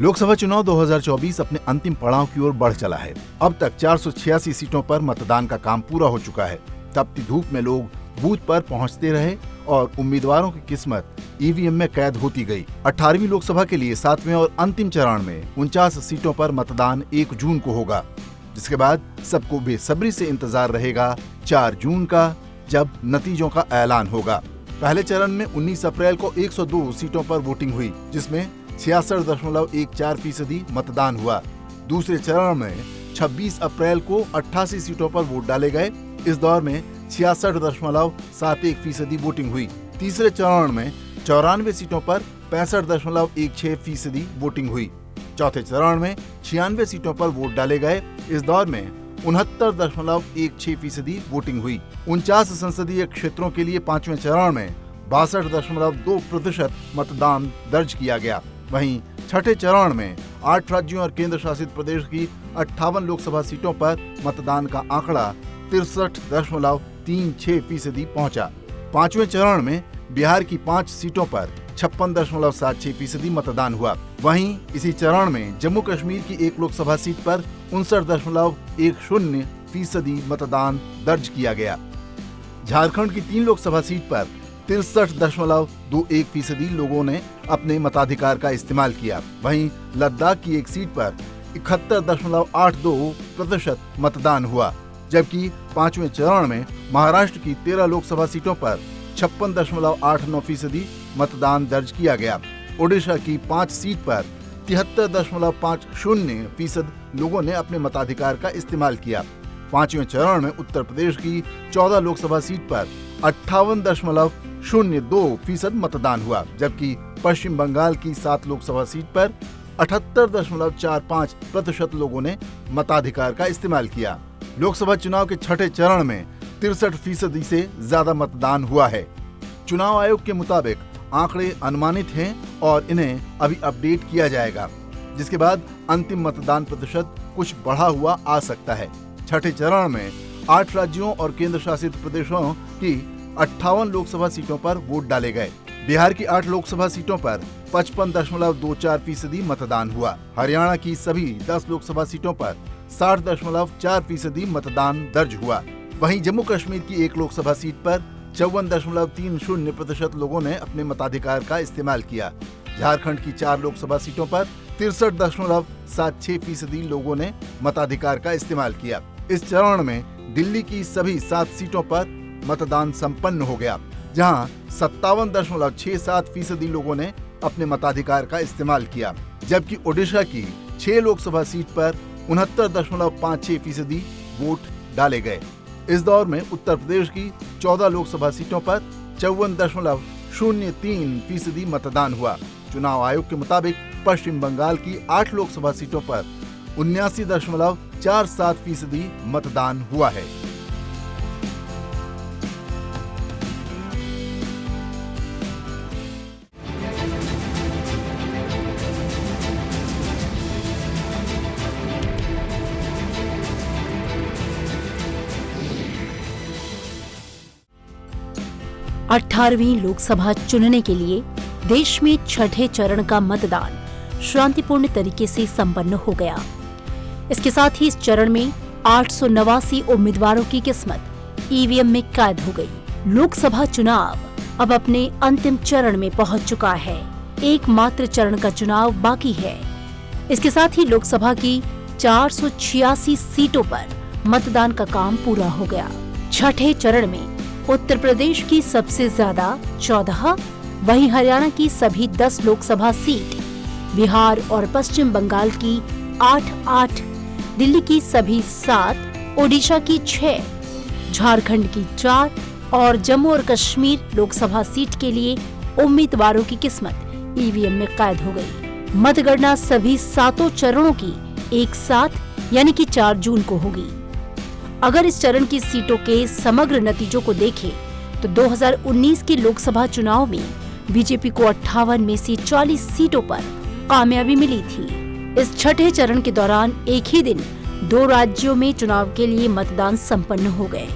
लोकसभा चुनाव 2024 अपने अंतिम पड़ाव की ओर बढ़ चला है। अब तक 486 सीटों पर मतदान का काम पूरा हो चुका है। तपती धूप में लोग बूथ पर पहुंचते रहे और उम्मीदवारों की किस्मत ईवीएम में कैद होती गई। 18वीं लोकसभा के लिए 7वें और अंतिम चरण में 49 सीटों पर मतदान 1 जून को होगा, जिसके बाद सबको बेसब्री से इंतजार रहेगा 4 जून का, जब नतीजों का ऐलान होगा। पहले चरण में 19 अप्रैल को 102 सीटों पर वोटिंग हुई, जिसमें 66.14% मतदान हुआ। दूसरे चरण में 26 अप्रैल को 88 सीटों पर वोट डाले गए। इस दौर में 66.71% वोटिंग हुई। तीसरे चरण में 94 सीटों पर 65.16% वोटिंग हुई। चौथे चरण में 96 सीटों पर वोट डाले गए। इस दौर में 69.16% वोटिंग हुई। 49 संसदीय क्षेत्रों के लिए पांचवें चरण में 62.2% मतदान दर्ज किया गया। वहीं छठे चरण में 8 राज्यों और केंद्र शासित प्रदेश की 58 लोकसभा सीटों पर मतदान का आंकड़ा 63.36% पहुंचा। पांचवें चरण में बिहार की 5 सीटों पर 56.76% मतदान हुआ। वहीं इसी चरण में जम्मू कश्मीर की 1 लोकसभा सीट पर 59.10% मतदान दर्ज किया गया। झारखंड की 3 लोकसभा सीट पर 63.21% लोगों ने अपने मताधिकार का इस्तेमाल किया। वहीं लद्दाख की 1 सीट पर 71.82% मतदान हुआ, जबकि पांचवें चरण में महाराष्ट्र की 13 लोकसभा सीटों पर 56.89% मतदान दर्ज किया गया। ओडिशा की 5 सीट पर 73.50% लोगों ने अपने मताधिकार का इस्तेमाल किया। पांचवें चरण में उत्तर प्रदेश की 14 लोकसभा सीट पर 58.02% मतदान हुआ, जबकि पश्चिम बंगाल की 7 लोकसभा सीट पर 78.45% लोगों ने मताधिकार का इस्तेमाल किया। लोकसभा चुनाव के छठे चरण में 63% से ज्यादा मतदान हुआ है। चुनाव आयोग के मुताबिक आंकड़े अनुमानित हैं और इन्हें अभी अपडेट किया जाएगा, जिसके बाद अंतिम मतदान प्रतिशत कुछ बढ़ा हुआ आ सकता है। छठे चरण में 8 राज्यों और केंद्र शासित प्रदेशों की 58 लोकसभा सीटों पर वोट डाले गए। बिहार की 8 लोकसभा सीटों पर 55.24% मतदान हुआ। हरियाणा की सभी 10 लोकसभा सीटों पर 60.4% मतदान दर्ज हुआ। वहीं जम्मू कश्मीर की 1 लोकसभा सीट पर 54.30% लोगों ने अपने मताधिकार का इस्तेमाल किया। झारखंड की 4 लोकसभा सीटों पर 63.76% लोगों ने मताधिकार का इस्तेमाल किया। इस चरण में दिल्ली की सभी 7 सीटों पर मतदान संपन्न हो गया, जहां 57.67% लोगों ने अपने मताधिकार का इस्तेमाल किया, जबकि ओडिशा की 6 लोकसभा सीट पर 69.56% वोट डाले गए। इस दौर में उत्तर प्रदेश की 14 लोकसभा सीटों पर 54.03% मतदान हुआ। चुनाव आयोग के मुताबिक पश्चिम बंगाल की 8 लोकसभा सीटों पर 79.47% मतदान हुआ है। अठारहवीं लोकसभा चुनने के लिए देश में छठे चरण का मतदान शांतिपूर्ण तरीके से संपन्न हो गया। इसके साथ ही इस चरण में 889 उम्मीदवारों की किस्मत ईवीएम में कैद हो गई। लोकसभा चुनाव अब अपने अंतिम चरण में पहुंच चुका है। एकमात्र चरण का चुनाव बाकी है। इसके साथ ही लोकसभा की 486 सीटों पर मतदान का काम पूरा हो गया। छठे चरण में उत्तर प्रदेश की सबसे ज्यादा 14, वहीं हरियाणा की सभी 10 लोकसभा सीट, बिहार और पश्चिम बंगाल की 8, दिल्ली की सभी 7, ओडिशा की 6, झारखंड की 4 और जम्मू और कश्मीर लोकसभा सीट के लिए उम्मीदवारों की किस्मत ईवीएम में कैद हो गई। मतगणना सभी 7 चरणों की एक साथ यानी कि 4 जून को होगी। अगर इस चरण की सीटों के समग्र नतीजों को देखें तो 2019 के लोकसभा चुनाव में बीजेपी को 58 में से 40 सीटों पर कामयाबी मिली थी। इस छठे चरण के दौरान एक ही दिन 2 राज्यों में चुनाव के लिए मतदान संपन्न हो गए।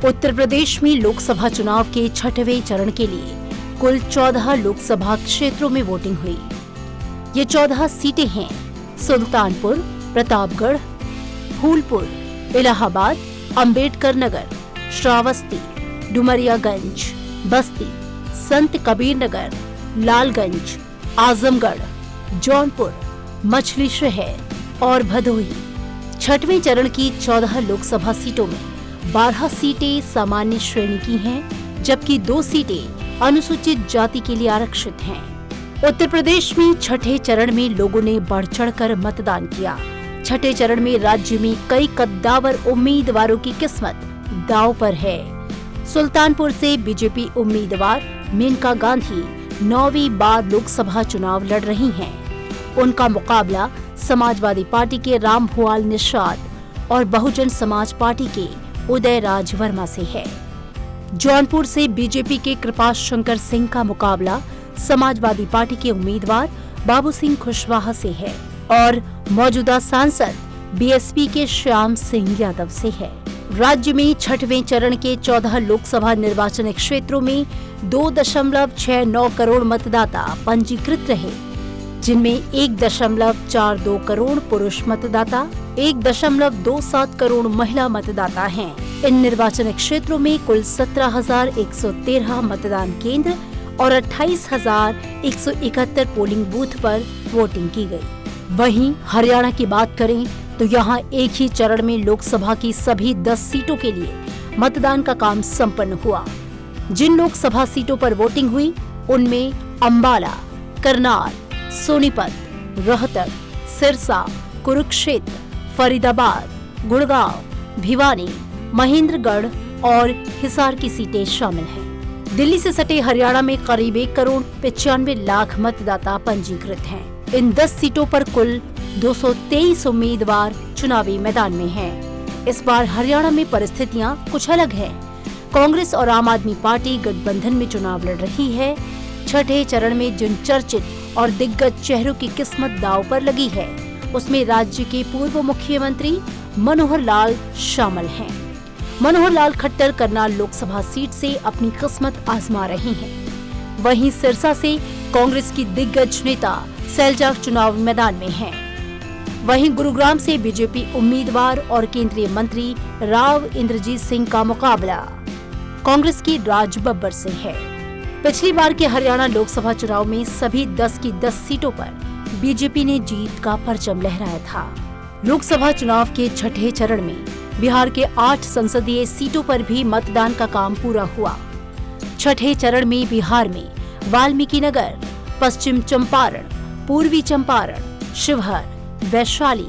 उत्तर प्रदेश में लोकसभा चुनाव के छठवें चरण के लिए कुल 14 लोकसभा क्षेत्रों में वोटिंग हुई। ये 14 सीटें हैं सुल्तानपुर, प्रतापगढ़, फूलपुर, इलाहाबाद, अंबेडकर नगर, श्रावस्ती, डुमरियागंज, बस्ती, संत कबीर नगर, लालगंज, आजमगढ़, जौनपुर, मछली शहर और भदोही। छठवें चरण की 14 लोकसभा सीटों में 12 सीटें सामान्य श्रेणी की हैं, जबकि 2 सीटें अनुसूचित जाति के लिए आरक्षित हैं। उत्तर प्रदेश में छठे चरण में लोगों ने बढ़ चढ़कर मतदान किया। छठे चरण में राज्य में कई कद्दावर उम्मीदवारों की किस्मत दांव पर है। सुल्तानपुर से बीजेपी उम्मीदवार मेनका गांधी 9वीं बार लोकसभा चुनाव लड़ रही हैं। उनका मुकाबला समाजवादी पार्टी के रामभुआल निषाद और बहुजन समाज पार्टी के उदय राज वर्मा से है। जौनपुर से बीजेपी के कृपा शंकर सिंह का मुकाबला समाजवादी पार्टी के उम्मीदवार बाबू सिंह कुशवाहा से है और मौजूदा सांसद बीएसपी के श्याम सिंह यादव से है। राज्य में छठवें चरण के 14 लोकसभा निर्वाचन क्षेत्रों में 2.69 करोड़ मतदाता पंजीकृत रहे, जिनमें 1.42 करोड़ पुरुष मतदाता, 1.27 करोड़ महिला मतदाता हैं। इन निर्वाचन क्षेत्रों में कुल 17,113 मतदान केंद्र और 28,171 पोलिंग बूथ पर वोटिंग की गई। वहीं हरियाणा की बात करें तो यहां एक ही चरण में लोकसभा की सभी 10 सीटों के लिए मतदान का काम संपन्न हुआ। जिन लोकसभा सीटों पर वोटिंग हुई उनमें अंबाला, करनाल, सोनीपत, रोहतक, सिरसा, कुरुक्षेत्र, फरीदाबाद, गुड़गांव, भिवानी, महेंद्रगढ़ और हिसार की सीटें शामिल हैं। दिल्ली से सटे हरियाणा में करीब 1 करोड़ 95 लाख मतदाता पंजीकृत हैं। इन 10 सीटों पर कुल 223 उम्मीदवार चुनावी मैदान में हैं। इस बार हरियाणा में परिस्थितियां कुछ अलग हैं। कांग्रेस और आम आदमी पार्टी गठबंधन में चुनाव लड़ रही है। छठे चरण में जिन चर्चित और दिग्गज चेहरों की किस्मत दांव पर लगी है, उसमें राज्य के पूर्व मुख्यमंत्री मनोहर लाल शामिल हैं। मनोहर लाल खट्टर करनाल लोकसभा सीट से अपनी किस्मत आजमा रहे हैं। वहीं सिरसा से कांग्रेस की दिग्गज नेता सैलजाक चुनाव मैदान में हैं। वहीं गुरुग्राम से बीजेपी उम्मीदवार और केंद्रीय मंत्री राव इंद्रजीत सिंह का मुकाबला कांग्रेस की राज बब्बर से है। पिछली बार के हरियाणा लोकसभा चुनाव में सभी 10 की 10 सीटों पर बीजेपी ने जीत का परचम लहराया था। लोकसभा चुनाव के छठे चरण में बिहार के 8 संसदीय सीटों पर भी मतदान का काम पूरा हुआ। छठे चरण में बिहार में वाल्मीकि नगर, पश्चिम चंपारण, पूर्वी चंपारण, शिवहर, वैशाली,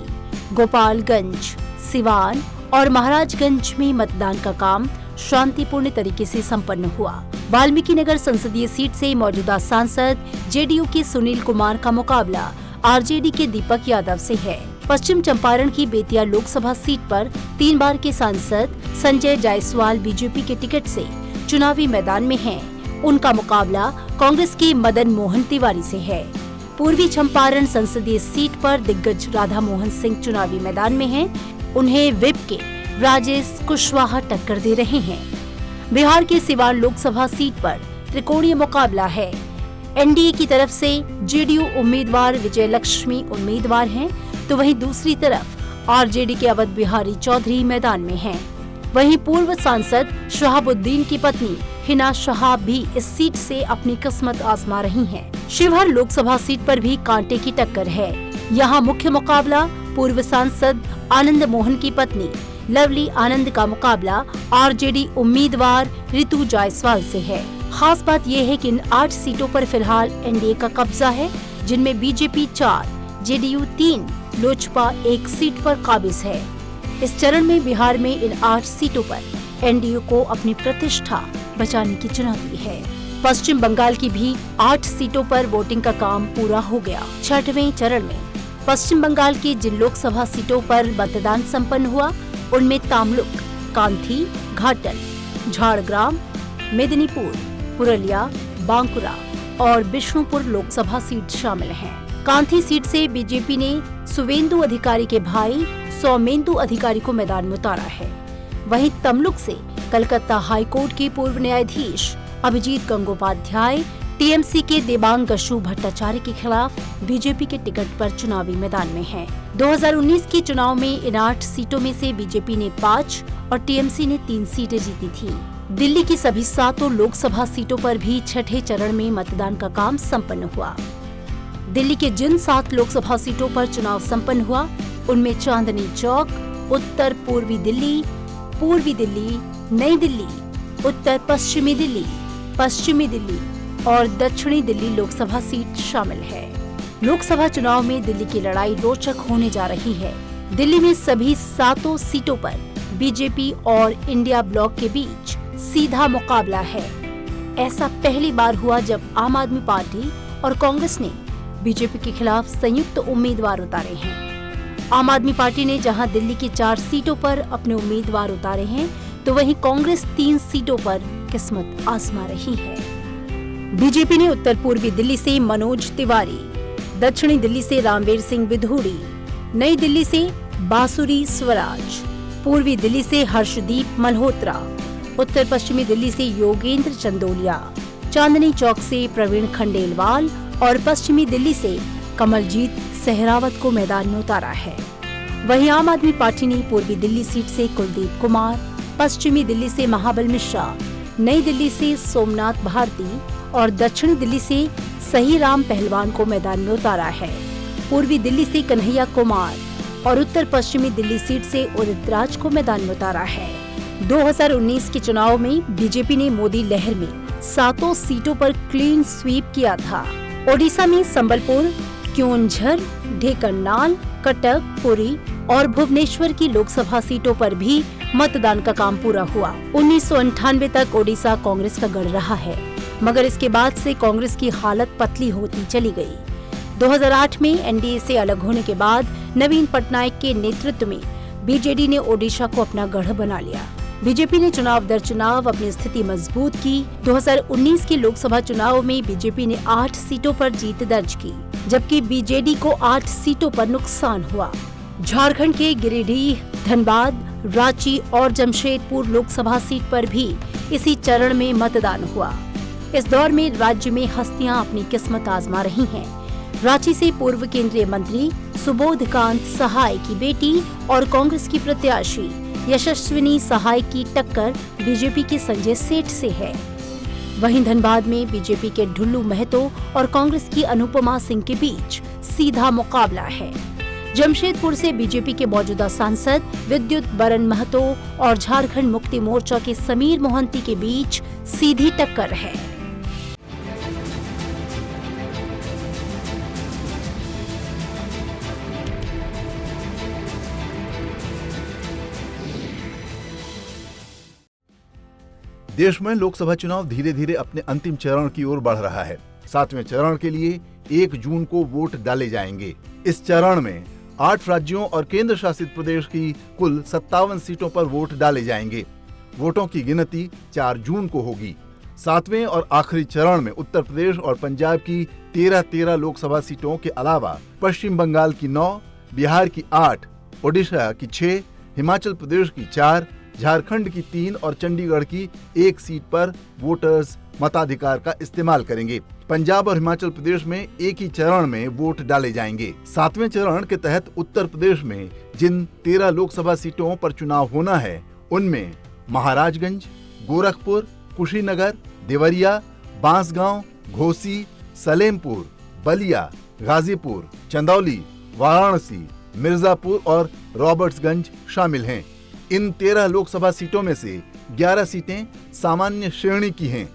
गोपालगंज, सिवान और महाराजगंज में मतदान का काम शांतिपूर्ण तरीके से संपन्न हुआ। वाल्मीकि नगर संसदीय सीट से मौजूदा सांसद जेडीयू के सुनील कुमार का मुकाबला आरजेडी के दीपक यादव से है। पश्चिम चंपारण की बेतिया लोकसभा सीट पर 3 बार के सांसद संजय जायसवाल बीजेपी के टिकट से चुनावी मैदान में हैं। उनका मुकाबला कांग्रेस के मदन मोहन तिवारी से है। पूर्वी चंपारण संसदीय सीट पर दिग्गज राधा मोहन सिंह चुनावी मैदान में हैं। उन्हें विप के राजेश कुशवाहा टक्कर दे रहे हैं। बिहार के सिवान लोकसभा सीट पर त्रिकोणीय मुकाबला है। एनडीए की तरफ से जेडीयू उम्मीदवार विजय लक्ष्मी उम्मीदवार हैं, तो वहीं दूसरी तरफ आरजेडी के अवध बिहारी चौधरी मैदान में हैं। वहीं पूर्व सांसद शहाबुद्दीन की पत्नी हिना शहाब भी इस सीट से अपनी किस्मत आजमा रही हैं। शिवहर लोकसभा सीट पर भी कांटे की टक्कर है। यहाँ मुख्य मुकाबला पूर्व सांसद आनंद मोहन की पत्नी लवली आनंद का मुकाबला आरजेडी उम्मीदवार रितु जायसवाल से है। खास बात यह है कि इन 8 सीटों पर फिलहाल एनडीए का कब्जा है, जिनमें बीजेपी 4, जेडीयू 3, लोजपा 1 सीट पर काबिज है। इस चरण में बिहार में इन 8 सीटों पर एनडीए को अपनी प्रतिष्ठा बचाने की चुनौती है। पश्चिम बंगाल की भी 8 सीटों पर वोटिंग का काम पूरा हो गया। छठवें चरण में पश्चिम बंगाल की जिन लोकसभा सीटों पर मतदान संपन्न हुआ, उनमें तामलुक, कांथी, घाटल, झाड़ग्राम, मेदिनीपुर, पुरुलिया, बांकुरा और बिष्णुपुर लोकसभा सीट शामिल हैं। कांथी सीट से बीजेपी ने सुवेंदु अधिकारी के भाई सौमेंदु अधिकारी को मैदान में उतारा है। वहीं तमलुक से कलकत्ता हाईकोर्ट के पूर्व न्यायाधीश अभिजीत गंगोपाध्याय टीएमसी के देबांग गशु भट्टाचार्य के खिलाफ बीजेपी के टिकट पर चुनावी मैदान में हैं। 2019 के चुनाव में इन 8 सीटों में से बीजेपी ने 5 और टीएमसी ने 3 सीटें जीती थी। दिल्ली की सभी 7 लोकसभा सीटों पर भी छठे चरण में मतदान का काम संपन्न हुआ। दिल्ली के जिन 7 लोकसभा सीटों पर चुनाव संपन्न हुआ, उनमें चांदनी चौक, उत्तर पूर्वी दिल्ली, नई दिल्ली, उत्तर पश्चिमी दिल्ली और दक्षिणी दिल्ली लोकसभा सीट शामिल है। लोकसभा चुनाव में दिल्ली की लड़ाई रोचक होने जा रही है। दिल्ली में सभी 7 सीटों पर बीजेपी और इंडिया ब्लॉक के बीच सीधा मुकाबला है। ऐसा पहली बार हुआ जब आम आदमी पार्टी और कांग्रेस ने बीजेपी के खिलाफ संयुक्त उम्मीदवार उतारे हैं। आम आदमी पार्टी ने जहां दिल्ली की 4 सीटों पर अपने उम्मीदवार उतारे हैं, तो वहीं कांग्रेस 3 सीटों पर किस्मत आजमा रही है। बीजेपी ने उत्तर पूर्वी दिल्ली से मनोज तिवारी, दक्षिणी दिल्ली से रामवीर सिंह विधूड़ी, नई दिल्ली से बांसुरी स्वराज, पूर्वी दिल्ली से हर्षदीप मल्होत्रा, उत्तर पश्चिमी दिल्ली से योगेंद्र चंदोलिया, चांदनी चौक से प्रवीण खंडेलवाल और पश्चिमी दिल्ली से कमलजीत सहरावत को मैदान में उतारा है। वहीं आम आदमी पार्टी ने पूर्वी दिल्ली सीट से कुलदीप कुमार, पश्चिमी दिल्ली से महाबल मिश्रा, नई दिल्ली से सोमनाथ भारती और दक्षिणी दिल्ली से सही राम पहलवान को मैदान में उतारा है। पूर्वी दिल्ली से कन्हैया कुमार और उत्तर पश्चिमी दिल्ली सीट से उदित राज को मैदान में उतारा है। 2019 के चुनाव में बीजेपी ने मोदी लहर में 7 सीटों पर क्लीन स्वीप किया था। ओडिशा में संबलपुर, क्योंझर, ढेंकनाल, कटक, पुरी और भुवनेश्वर की लोकसभा सीटों पर भी मतदान का काम पूरा हुआ। 1998 तक ओडिशा कांग्रेस का गढ़ रहा है, मगर इसके बाद से कांग्रेस की हालत पतली होती चली गई। 2008 में एनडीए से अलग होने के बाद नवीन पटनायक के नेतृत्व में बीजेडी ने ओडिशा को अपना गढ़ बना लिया। बीजेपी ने चुनाव दर चुनाव अपनी स्थिति मजबूत की। 2019 के लोकसभा चुनाव में बीजेपी ने 8 सीटों पर जीत दर्ज की, जबकि बीजेडी को 8 सीटों पर नुकसान हुआ। झारखंड के गिरिडीह, धनबाद, रांची और जमशेदपुर लोकसभा सीट पर भी इसी चरण में मतदान हुआ। इस दौर में राज्य में हस्तियां अपनी किस्मत आजमा रही हैं। रांची से पूर्व केंद्रीय मंत्री सुबोधकांत सहाय की बेटी और कांग्रेस की प्रत्याशी यशस्विनी सहाय की टक्कर बीजेपी के संजय सेठ से है। वहीं धनबाद में बीजेपी के ढुल्लू महतो और कांग्रेस की अनुपमा सिंह के बीच सीधा मुकाबला है। जमशेदपुर से बीजेपी के मौजूदा सांसद विद्युत बरन महतो और झारखंड मुक्ति मोर्चा के समीर मोहंती के बीच सीधी टक्कर है। देश में लोकसभा चुनाव धीरे धीरे अपने अंतिम चरण की ओर बढ़ रहा है। 7वें चरण के लिए 1 जून को वोट डाले जाएंगे। इस चरण में 8 राज्यों और केंद्र शासित प्रदेश की कुल 57 सीटों पर वोट डाले जाएंगे। वोटों की गिनती 4 जून को होगी। 7वें और आखिरी चरण में उत्तर प्रदेश और पंजाब की 13 लोकसभा सीटों के अलावा पश्चिम बंगाल की 9, बिहार की 8, ओडिशा की 6, हिमाचल प्रदेश की 4, झारखंड की 3 और चंडीगढ़ की 1 सीट पर वोटर्स मताधिकार का इस्तेमाल करेंगे। पंजाब और हिमाचल प्रदेश में एक ही चरण में वोट डाले जाएंगे। 7वें चरण के तहत उत्तर प्रदेश में जिन 13 लोकसभा सीटों पर चुनाव होना है, उनमें महाराजगंज, गोरखपुर, कुशीनगर, देवरिया, बांसगांव, घोसी, सलेमपुर, बलिया, गाजीपुर, चंदौली, वाराणसी, मिर्जापुर और रॉबर्ट्सगंज शामिल हैं। इन 13 लोकसभा सीटों में से 11 सीटें सामान्य श्रेणी की हैं,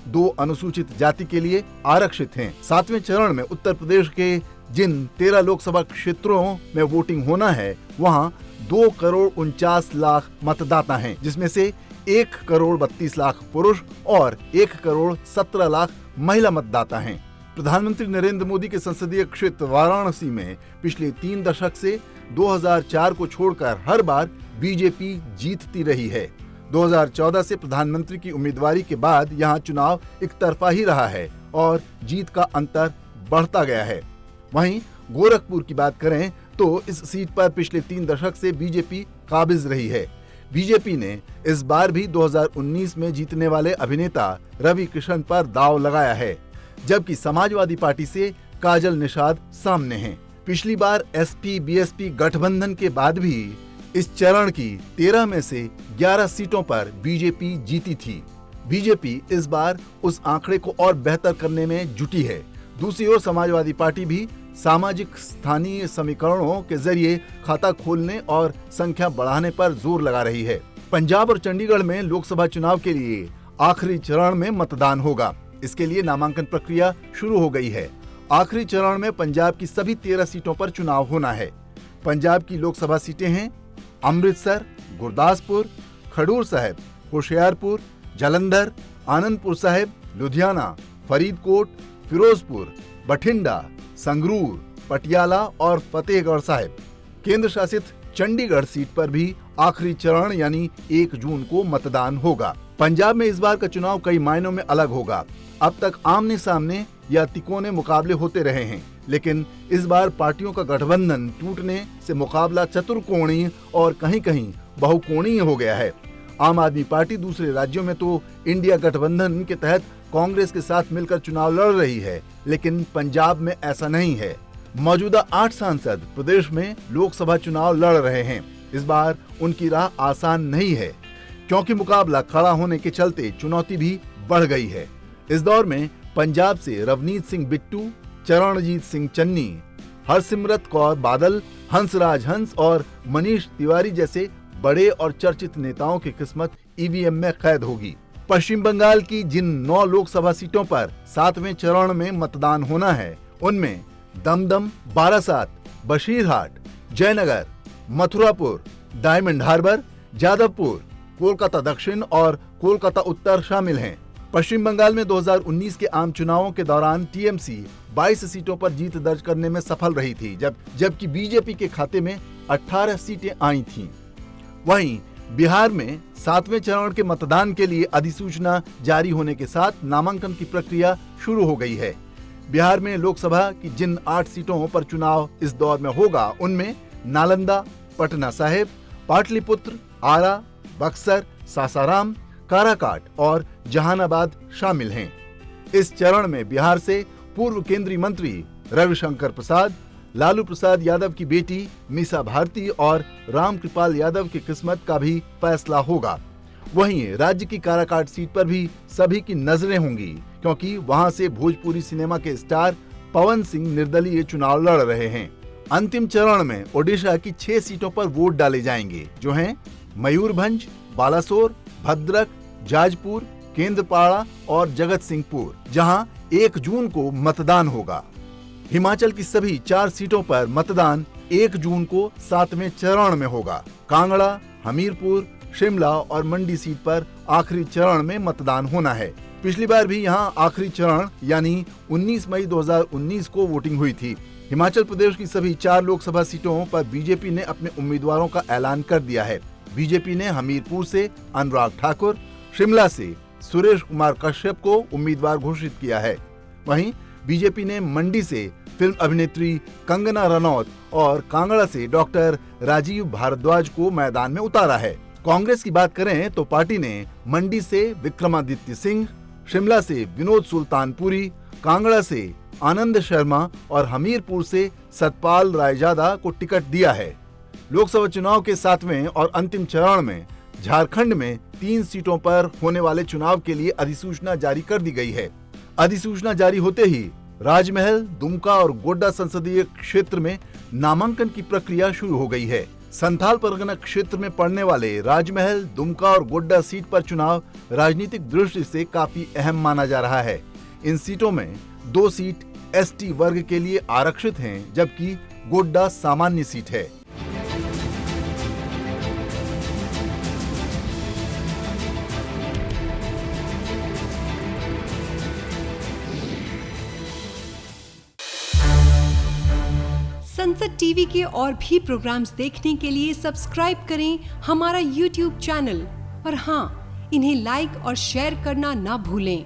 2 अनुसूचित जाति के लिए आरक्षित हैं। 7वें चरण में उत्तर प्रदेश के जिन 13 लोकसभा क्षेत्रों में वोटिंग होना है, वहां 2,49,00,000 मतदाता हैं, जिसमें से 1,32,00,000 पुरुष और 1,17,00,000 महिला मतदाता हैं। प्रधानमंत्री नरेंद्र मोदी के संसदीय क्षेत्र वाराणसी में पिछले 3 दशक से 2004 को छोड़कर हर बार बीजेपी जीतती रही है। 2014 से प्रधानमंत्री की उम्मीदवारी के बाद यहां चुनाव एक तरफा ही रहा है और जीत का अंतर बढ़ता गया है। वहीं गोरखपुर की बात करें तो इस सीट पर पिछले 3 दशक से बीजेपी काबिज रही है। बीजेपी ने इस बार भी 2019 में जीतने वाले अभिनेता रवि किशन पर दांव लगाया है। जबकि समाजवादी पार्टी से काजल निषाद सामने हैं। पिछली बार एसपी बीएसपी गठबंधन के बाद भी इस चरण की 13 में से 11 सीटों पर बीजेपी जीती थी। बीजेपी इस बार उस आंकड़े को और बेहतर करने में जुटी है। दूसरी ओर समाजवादी पार्टी भी सामाजिक स्थानीय समीकरणों के जरिए खाता खोलने और संख्या बढ़ाने पर जोर लगा रही है। पंजाब और चंडीगढ़ में लोकसभा चुनाव के लिए आखिरी चरण में मतदान होगा। इसके लिए नामांकन प्रक्रिया शुरू हो गई है। आखिरी चरण में पंजाब की सभी 13 सीटों पर चुनाव होना है। पंजाब की लोकसभा सीटें हैं अमृतसर, गुरदासपुर, खडूर साहिब, होशियारपुर, जालंधर, आनंदपुर साहिब, लुधियाना, फरीदकोट, फिरोजपुर, बठिंडा, संगरूर, पटियाला और फतेहगढ़ साहिब। केंद्र शासित चंडीगढ़ सीट पर भी आखिरी चरण यानी 1 जून को मतदान होगा। पंजाब में इस बार का चुनाव कई मायनों में अलग होगा। अब तक आमने सामने या तिकोने मुकाबले होते रहे हैं, लेकिन इस बार पार्टियों का गठबंधन टूटने से मुकाबला चतुर्कोणीय और कहीं कहीं बहुकोणीय हो गया है। आम आदमी पार्टी दूसरे राज्यों में तो इंडिया गठबंधन के तहत कांग्रेस के साथ मिलकर चुनाव लड़ रही है, लेकिन पंजाब में ऐसा नहीं है। मौजूदा 8 सांसद प्रदेश में लोकसभा चुनाव लड़ रहे हैं। इस बार उनकी राह आसान नहीं है, क्योंकि मुकाबला खड़ा होने के चलते चुनौती भी बढ़ गई है। इस दौर में पंजाब से रवनीत सिंह बिट्टू, चरणजीत सिंह चन्नी, हरसिमरत कौर बादल, हंसराज हंस और मनीष तिवारी जैसे बड़े और चर्चित नेताओं की किस्मत ईवीएम में कैद होगी। पश्चिम बंगाल की जिन 9 लोकसभा सीटों पर 7वें चरण में मतदान होना है, उनमें दमदम, बारासात, बशीरहाट, जयनगर, मथुरापुर, डायमंड हार्बर, जादवपुर, कोलकाता दक्षिण और कोलकाता उत्तर शामिल हैं। पश्चिम बंगाल में 2019 के आम चुनावों के दौरान टीएमसी 22 सीटों पर जीत दर्ज करने में सफल रही थी, जबकि बीजेपी के खाते में 18 सीटें आई थीं। वहीं बिहार में 7वें चरण के मतदान के लिए अधिसूचना जारी होने के साथ नामांकन की प्रक्रिया शुरू हो गई है। बिहार में लोकसभा की जिन 8 सीटों पर चुनाव इस दौर में होगा, उनमें नालंदा, पटना साहिब, पाटलिपुत्र, आरा, बक्सर, सासाराम, काराकाट और जहानाबाद शामिल हैं। इस चरण में बिहार से पूर्व केंद्रीय मंत्री रविशंकर प्रसाद, लालू प्रसाद यादव की बेटी मीसा भारती और रामकृपाल यादव की किस्मत का भी फैसला होगा। वहीं राज्य की काराकाट सीट पर भी सभी की नजरें होंगी, क्योंकि वहां से भोजपुरी सिनेमा के स्टार पवन सिंह निर्दलीय चुनाव लड़ रहे हैं। अंतिम चरण में ओडिशा की 6 सीटों पर वोट डाले जाएंगे, जो हैं मयूरभंज, बालासोर, भद्रक, जाजपुर, केंद्रपाड़ा और जगत सिंहपुर, जहां 1 जून को मतदान होगा। हिमाचल की सभी 4 सीटों पर मतदान 1 जून को 7वें चरण में होगा। कांगड़ा, हमीरपुर, शिमला और मंडी सीट पर आखिरी चरण में मतदान होना है। पिछली बार भी यहां आखिरी चरण यानी 19 मई 2019 को वोटिंग हुई थी। हिमाचल प्रदेश की सभी 4 लोकसभा सीटों पर बीजेपी ने अपने उम्मीदवारों का ऐलान कर दिया है। बीजेपी ने हमीरपुर से अनुराग ठाकुर, शिमला से सुरेश कुमार कश्यप को उम्मीदवार घोषित किया है। वहीं बीजेपी ने मंडी से फिल्म अभिनेत्री कंगना रनौत और कांगड़ा से डॉक्टर राजीव भारद्वाज को मैदान में उतारा है। कांग्रेस की बात करें तो पार्टी ने मंडी से विक्रमादित्य सिंह, शिमला से विनोद सुल्तानपुरी, कांगड़ा से आनंद शर्मा और हमीरपुर से सतपाल रायजादा को टिकट दिया है। लोकसभा चुनाव के 7वें और अंतिम चरण में झारखंड में 3 सीटों पर होने वाले चुनाव के लिए अधिसूचना जारी कर दी गई है। अधिसूचना जारी होते ही राजमहल, दुमका और गोड्डा संसदीय क्षेत्र में नामांकन की प्रक्रिया शुरू हो गई है। संथाल परगना क्षेत्र में पड़ने वाले राजमहल, दुमका और गोड्डा सीट पर चुनाव राजनीतिक दृष्टि से काफी अहम माना जा रहा है। इन सीटों में 2 सीट एसटी वर्ग के लिए आरक्षित हैं, जबकि गोड्डा सामान्य सीट है। संसद टीवी के और भी प्रोग्राम्स देखने के लिए सब्सक्राइब करें हमारा YouTube चैनल और हाँ, इन्हें लाइक और शेयर करना ना भूलें।